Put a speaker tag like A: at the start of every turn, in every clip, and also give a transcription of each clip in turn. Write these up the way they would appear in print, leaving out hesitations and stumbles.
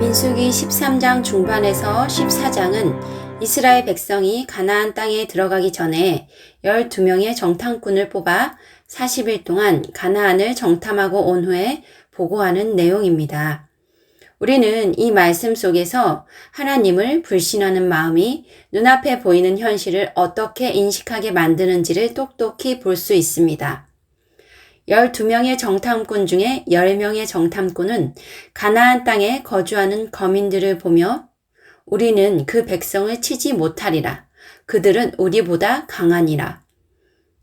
A: 민수기 13장 중반에서 14장은 이스라엘 백성이 가나안 땅에 들어가기 전에 12명의 정탐꾼을 뽑아 40일 동안 가나안을 정탐하고 온 후에 보고하는 내용입니다. 우리는 이 말씀 속에서 하나님을 불신하는 마음이 눈앞에 보이는 현실을 어떻게 인식하게 만드는지를 똑똑히 볼 수 있습니다. 12명의 정탐꾼 중에 10명의 정탐꾼은 가나안 땅에 거주하는 거민들을 보며 우리는 그 백성을 치지 못하리라. 그들은 우리보다 강하니라.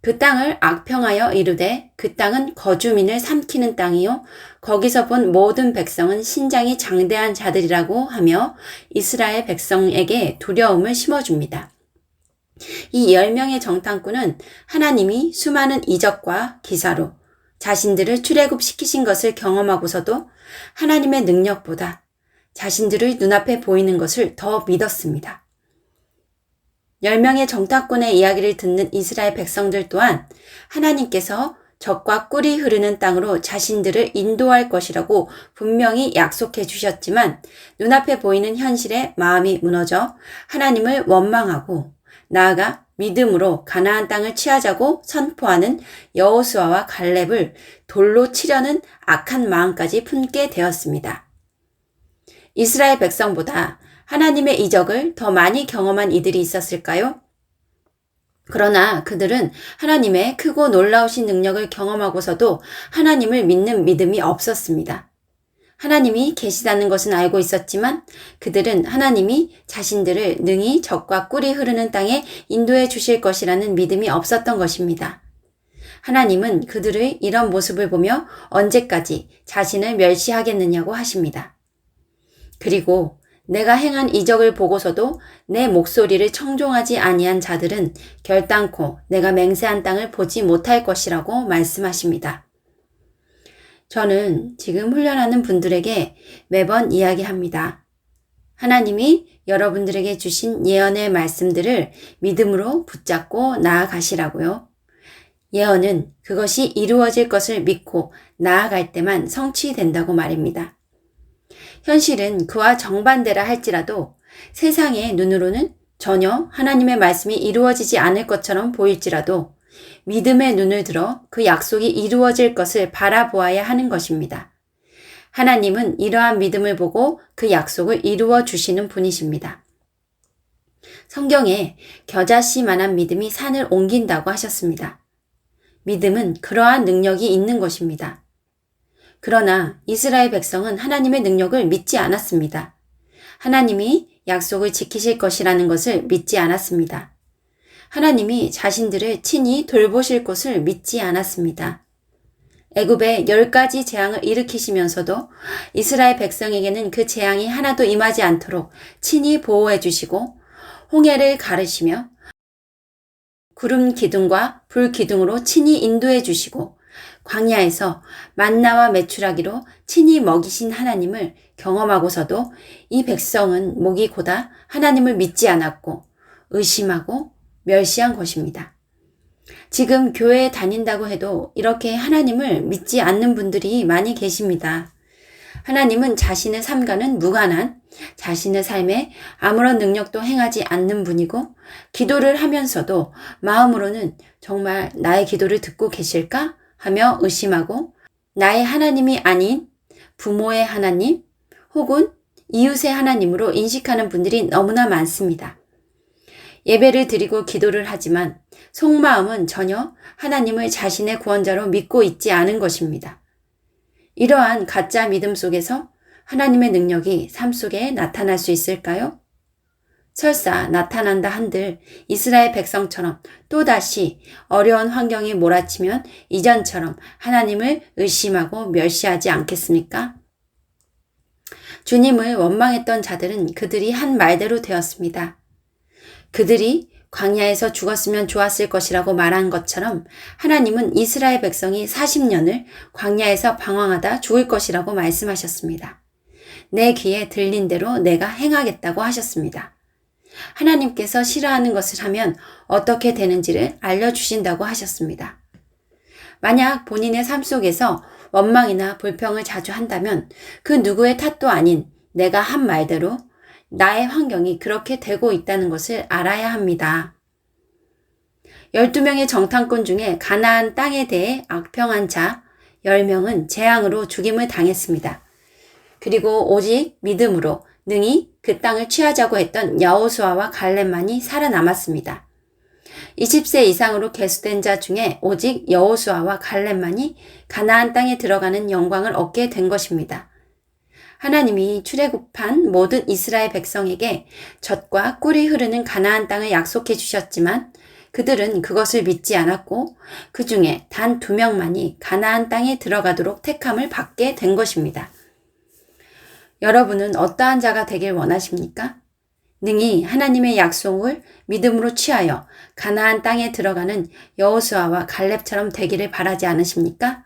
A: 그 땅을 악평하여 이르되 그 땅은 거주민을 삼키는 땅이요 거기서 본 모든 백성은 신장이 장대한 자들이라고 하며 이스라엘 백성에게 두려움을 심어줍니다. 이 10명의 정탐꾼은 하나님이 수많은 이적과 기사로 자신들을 출애굽시키신 것을 경험하고서도 하나님의 능력보다 자신들의 눈앞에 보이는 것을 더 믿었습니다. 10명의 정탐꾼의 이야기를 듣는 이스라엘 백성들 또한 하나님께서 적과 꿀이 흐르는 땅으로 자신들을 인도할 것이라고 분명히 약속해 주셨지만 눈앞에 보이는 현실에 마음이 무너져 하나님을 원망하고 나아가 믿음으로 가나안 땅을 취하자고 선포하는 여호수아와 갈렙을 돌로 치려는 악한 마음까지 품게 되었습니다. 이스라엘 백성보다 하나님의 이적을 더 많이 경험한 이들이 있었을까요? 그러나 그들은 하나님의 크고 놀라우신 능력을 경험하고서도 하나님을 믿는 믿음이 없었습니다. 하나님이 계시다는 것은 알고 있었지만 그들은 하나님이 자신들을 능히 적과 꿀이 흐르는 땅에 인도해 주실 것이라는 믿음이 없었던 것입니다. 하나님은 그들의 이런 모습을 보며 언제까지 자신을 멸시하겠느냐고 하십니다. 그리고 내가 행한 이적을 보고서도 내 목소리를 청종하지 아니한 자들은 결단코 내가 맹세한 땅을 보지 못할 것이라고 말씀하십니다. 저는 지금 훈련하는 분들에게 매번 이야기합니다. 하나님이 여러분들에게 주신 예언의 말씀들을 믿음으로 붙잡고 나아가시라고요. 예언은 그것이 이루어질 것을 믿고 나아갈 때만 성취된다고 말입니다. 현실은 그와 정반대라 할지라도 세상의 눈으로는 전혀 하나님의 말씀이 이루어지지 않을 것처럼 보일지라도 믿음의 눈을 들어 그 약속이 이루어질 것을 바라보아야 하는 것입니다. 하나님은 이러한 믿음을 보고 그 약속을 이루어 주시는 분이십니다. 성경에 겨자씨만한 믿음이 산을 옮긴다고 하셨습니다. 믿음은 그러한 능력이 있는 것입니다. 그러나 이스라엘 백성은 하나님의 능력을 믿지 않았습니다. 하나님이 약속을 지키실 것이라는 것을 믿지 않았습니다. 하나님이 자신들을 친히 돌보실 것을 믿지 않았습니다. 애굽에 10가지 재앙을 일으키시면서도 이스라엘 백성에게는 그 재앙이 하나도 임하지 않도록 친히 보호해 주시고 홍해를 가르시며 구름 기둥과 불 기둥으로 친히 인도해 주시고 광야에서 만나와 메추라기로 친히 먹이신 하나님을 경험하고서도 이 백성은 목이 고다 하나님을 믿지 않았고 의심하고 멸시한 것입니다. 지금 교회에 다닌다고 해도 이렇게 하나님을 믿지 않는 분들이 많이 계십니다. 하나님은 자신의 삶과는 무관한 자신의 삶에 아무런 능력도 행하지 않는 분이고 기도를 하면서도 마음으로는 정말 나의 기도를 듣고 계실까 하며 의심하고 나의 하나님이 아닌 부모의 하나님 혹은 이웃의 하나님으로 인식하는 분들이 너무나 많습니다. 예배를 드리고 기도를 하지만 속마음은 전혀 하나님을 자신의 구원자로 믿고 있지 않은 것입니다. 이러한 가짜 믿음 속에서 하나님의 능력이 삶 속에 나타날 수 있을까요? 설사 나타난다 한들 이스라엘 백성처럼 또다시 어려운 환경이 몰아치면 이전처럼 하나님을 의심하고 멸시하지 않겠습니까? 주님을 원망했던 자들은 그들이 한 말대로 되었습니다. 그들이 광야에서 죽었으면 좋았을 것이라고 말한 것처럼 하나님은 이스라엘 백성이 40년을 광야에서 방황하다 죽을 것이라고 말씀하셨습니다. 내 귀에 들린 대로 내가 행하겠다고 하셨습니다. 하나님께서 싫어하는 것을 하면 어떻게 되는지를 알려주신다고 하셨습니다. 만약 본인의 삶 속에서 원망이나 불평을 자주 한다면 그 누구의 탓도 아닌 내가 한 말대로 나의 환경이 그렇게 되고 있다는 것을 알아야 합니다. 12명의 정탐꾼 중에 가나안 땅에 대해 악평한 자 10명은 재앙으로 죽임을 당했습니다. 그리고 오직 믿음으로 능히 그 땅을 취하자고 했던 여호수아와 갈렙만이 살아남았습니다. 20세 이상으로 계수된 자 중에 오직 여호수아와 갈렙만이 가나안 땅에 들어가는 영광을 얻게 된 것입니다. 하나님이 출애굽한 모든 이스라엘 백성에게 젖과 꿀이 흐르는 가나안 땅을 약속해 주셨지만 그들은 그것을 믿지 않았고 그 중에 단 2명만이 가나안 땅에 들어가도록 택함을 받게 된 것입니다. 여러분은 어떠한 자가 되길 원하십니까? 능히 하나님의 약속을 믿음으로 취하여 가나안 땅에 들어가는 여호수아와 갈렙처럼 되기를 바라지 않으십니까?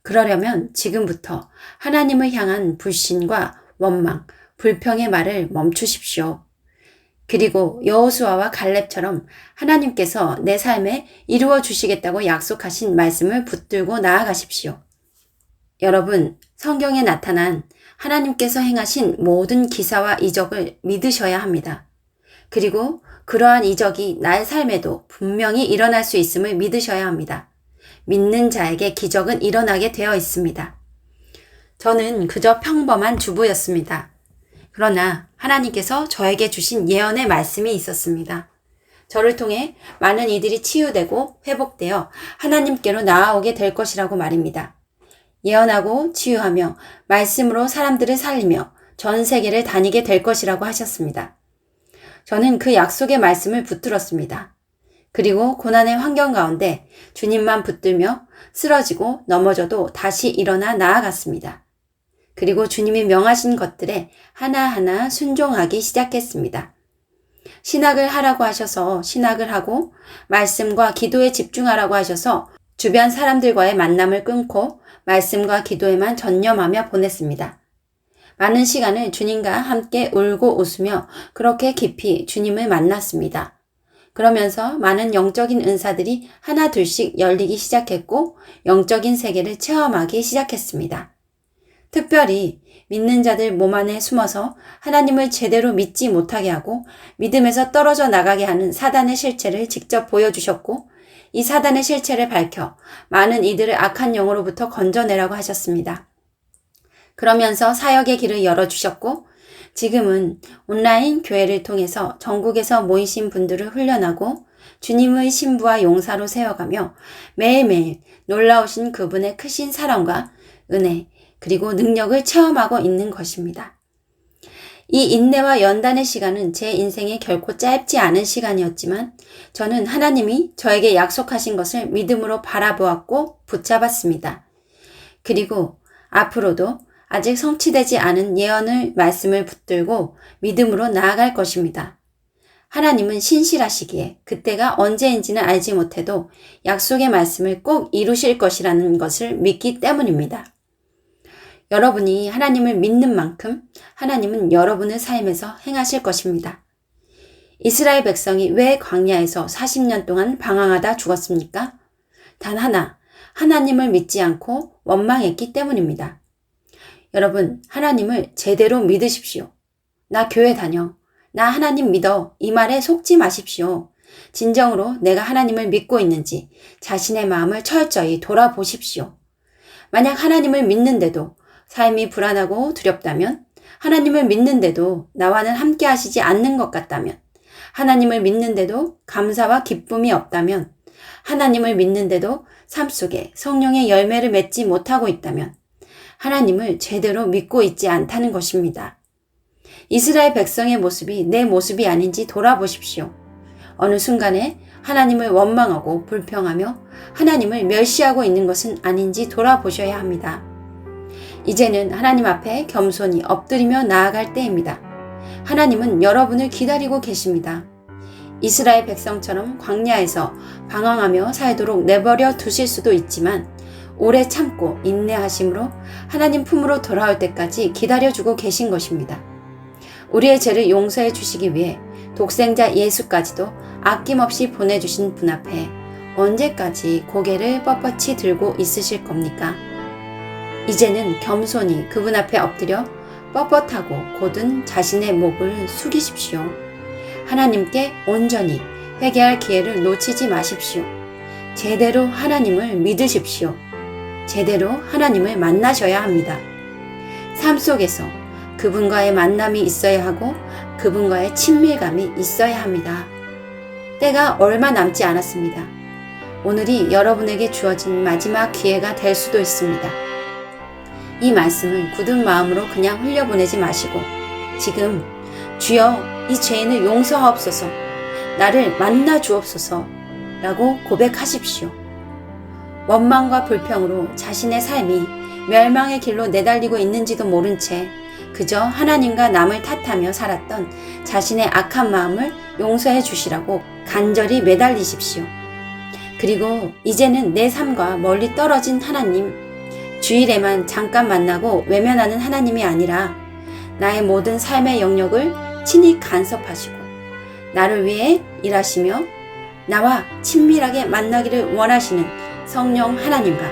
A: 그러려면 지금부터 하나님을 향한 불신과 원망, 불평의 말을 멈추십시오. 그리고 여호수아와 갈렙처럼 하나님께서 내 삶에 이루어 주시겠다고 약속하신 말씀을 붙들고 나아가십시오. 여러분, 성경에 나타난 하나님께서 행하신 모든 기사와 이적을 믿으셔야 합니다. 그리고 그러한 이적이 나의 삶에도 분명히 일어날 수 있음을 믿으셔야 합니다. 믿는 자에게 기적은 일어나게 되어 있습니다. 저는 그저 평범한 주부였습니다. 그러나 하나님께서 저에게 주신 예언의 말씀이 있었습니다. 저를 통해 많은 이들이 치유되고 회복되어 하나님께로 나아오게 될 것이라고 말입니다. 예언하고 치유하며 말씀으로 사람들을 살리며 전 세계를 다니게 될 것이라고 하셨습니다. 저는 그 약속의 말씀을 붙들었습니다. 그리고 고난의 환경 가운데 주님만 붙들며 쓰러지고 넘어져도 다시 일어나 나아갔습니다. 그리고 주님이 명하신 것들에 하나하나 순종하기 시작했습니다. 신학을 하라고 하셔서 신학을 하고 말씀과 기도에 집중하라고 하셔서 주변 사람들과의 만남을 끊고 말씀과 기도에만 전념하며 보냈습니다. 많은 시간을 주님과 함께 울고 웃으며 그렇게 깊이 주님을 만났습니다. 그러면서 많은 영적인 은사들이 하나 둘씩 열리기 시작했고 영적인 세계를 체험하기 시작했습니다. 특별히 믿는 자들 몸 안에 숨어서 하나님을 제대로 믿지 못하게 하고 믿음에서 떨어져 나가게 하는 사단의 실체를 직접 보여주셨고 이 사단의 실체를 밝혀 많은 이들을 악한 영으로부터 건져내라고 하셨습니다. 그러면서 사역의 길을 열어주셨고 지금은 온라인 교회를 통해서 전국에서 모이신 분들을 훈련하고 주님의 신부와 용사로 세워가며 매일매일 놀라우신 그분의 크신 사랑과 은혜 그리고 능력을 체험하고 있는 것입니다. 이 인내와 연단의 시간은 제 인생에 결코 짧지 않은 시간이었지만 저는 하나님이 저에게 약속하신 것을 믿음으로 바라보았고 붙잡았습니다. 그리고 앞으로도 아직 성취되지 않은 예언의 말씀을 붙들고 믿음으로 나아갈 것입니다. 하나님은 신실하시기에 그때가 언제인지는 알지 못해도 약속의 말씀을 꼭 이루실 것이라는 것을 믿기 때문입니다. 여러분이 하나님을 믿는 만큼 하나님은 여러분의 삶에서 행하실 것입니다. 이스라엘 백성이 왜 광야에서 40년 동안 방황하다 죽었습니까? 단 하나, 하나님을 믿지 않고 원망했기 때문입니다. 여러분, 하나님을 제대로 믿으십시오. 나 교회 다녀. 나 하나님 믿어. 이 말에 속지 마십시오. 진정으로 내가 하나님을 믿고 있는지 자신의 마음을 철저히 돌아보십시오. 만약 하나님을 믿는데도 삶이 불안하고 두렵다면, 하나님을 믿는데도 나와는 함께 하시지 않는 것 같다면, 하나님을 믿는데도 감사와 기쁨이 없다면, 하나님을 믿는데도 삶 속에 성령의 열매를 맺지 못하고 있다면, 하나님을 제대로 믿고 있지 않다는 것입니다. 이스라엘 백성의 모습이 내 모습이 아닌지 돌아보십시오. 어느 순간에 하나님을 원망하고 불평하며 하나님을 멸시하고 있는 것은 아닌지 돌아보셔야 합니다. 이제는 하나님 앞에 겸손히 엎드리며 나아갈 때입니다. 하나님은 여러분을 기다리고 계십니다. 이스라엘 백성처럼 광야에서 방황하며 살도록 내버려 두실 수도 있지만 오래 참고 인내하심으로 하나님 품으로 돌아올 때까지 기다려주고 계신 것입니다. 우리의 죄를 용서해 주시기 위해 독생자 예수까지도 아낌없이 보내주신 분 앞에 언제까지 고개를 뻣뻣이 들고 있으실 겁니까? 이제는 겸손히 그분 앞에 엎드려 뻣뻣하고 곧은 자신의 목을 숙이십시오. 하나님께 온전히 회개할 기회를 놓치지 마십시오. 제대로 하나님을 믿으십시오. 제대로 하나님을 만나셔야 합니다. 삶 속에서 그분과의 만남이 있어야 하고 그분과의 친밀감이 있어야 합니다. 때가 얼마 남지 않았습니다. 오늘이 여러분에게 주어진 마지막 기회가 될 수도 있습니다. 이 말씀을 굳은 마음으로 그냥 흘려보내지 마시고 지금 주여 이 죄인을 용서하옵소서 나를 만나 주옵소서 라고 고백하십시오. 원망과 불평으로 자신의 삶이 멸망의 길로 내달리고 있는지도 모른 채 그저 하나님과 남을 탓하며 살았던 자신의 악한 마음을 용서해 주시라고 간절히 매달리십시오. 그리고 이제는 내 삶과 멀리 떨어진 하나님, 주일에만 잠깐 만나고 외면하는 하나님이 아니라 나의 모든 삶의 영역을 친히 간섭하시고 나를 위해 일하시며 나와 친밀하게 만나기를 원하시는 성령 하나님과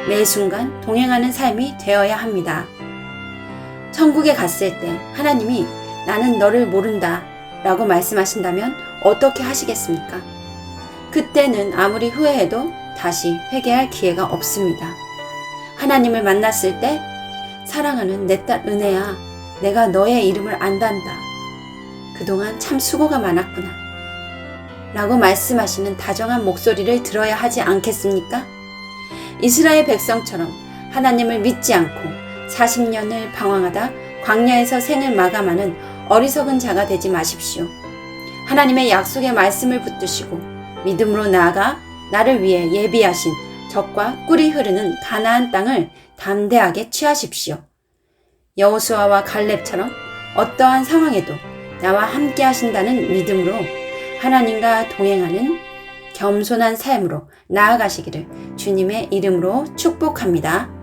A: 매 순간 동행하는 삶이 되어야 합니다. 천국에 갔을 때 하나님이 나는 너를 모른다 라고 말씀하신다면 어떻게 하시겠습니까? 그때는 아무리 후회해도 다시 회개할 기회가 없습니다. 하나님을 만났을 때 사랑하는 내 딸 은혜야 내가 너의 이름을 안단다. 그동안 참 수고가 많았구나 라고 말씀하시는 다정한 목소리를 들어야 하지 않겠습니까? 이스라엘 백성처럼 하나님을 믿지 않고 40년을 방황하다 광야에서 생을 마감하는 어리석은 자가 되지 마십시오. 하나님의 약속의 말씀을 붙드시고 믿음으로 나아가 나를 위해 예비하신 젖과 꿀이 흐르는 가나안 땅을 담대하게 취하십시오. 여호수아와 갈렙처럼 어떠한 상황에도 나와 함께 하신다는 믿음으로 하나님과 동행하는 겸손한 삶으로 나아가시기를 주님의 이름으로 축복합니다.